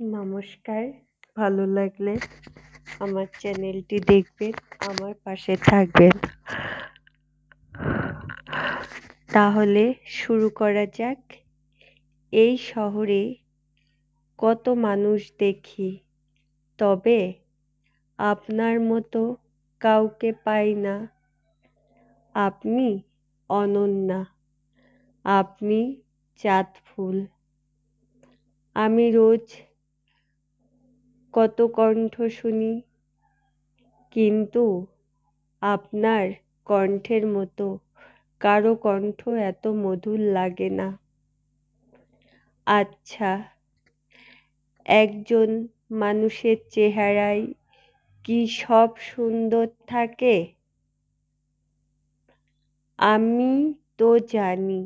নমস্কার। ভালো লাগলে আমার চ্যানেলটি দেখবেন, আমার পাশে থাকবেন। তাহলে শুরু করা যাক। এই শহরে কত মানুষ দেখি, তবে আপনার মতো কাউকে পাই না। আপনি অনন্যা, আপনি চাঁদ ফুল। আমি রোজ কত কণ্ঠ শুনি, কিন্তু আপনার কণ্ঠের মতো কারো কণ্ঠ এত মধুর লাগে না। আচ্ছা, একজন মানুষের চেহারায় কি সব সুন্দর থাকে? আমি তো জানি,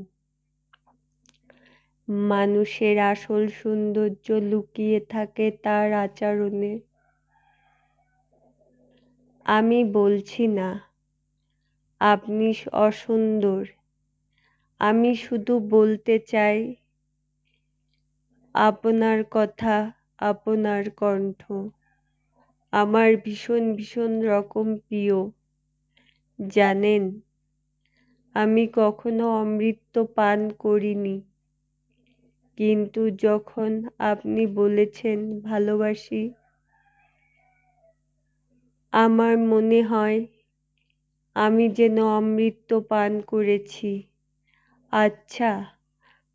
মানুষের আসল সৌন্দর্য লুকিয়ে থাকে তার আচরণে। আমি বলছি না আপনি অসুন্দর, আমি শুধু বলতে চাই আপনার কথা, আপনার কণ্ঠ আমার ভীষণ রকম প্রিয়। জানেন, আমি কখনো অমৃত পান করিনি, কিন্তু যখন আপনি বলেছেন ভালোবাসি, আমার মনে হয় আমি যেন অমৃত পান করেছি। আচ্ছা,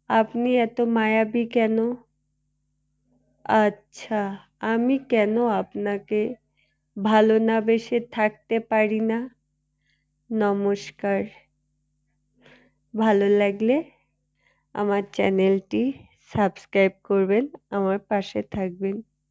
আপনি এত মায়াবী কেন? আচ্ছা, আমি কেন আপনাকে ভালো না বেসে থাকতে পারি না? নমস্কার। ভালো লাগলে আমার চ্যানেলটি সাবস্ক্রাইব করবেন, আমার পাশে থাকবেন।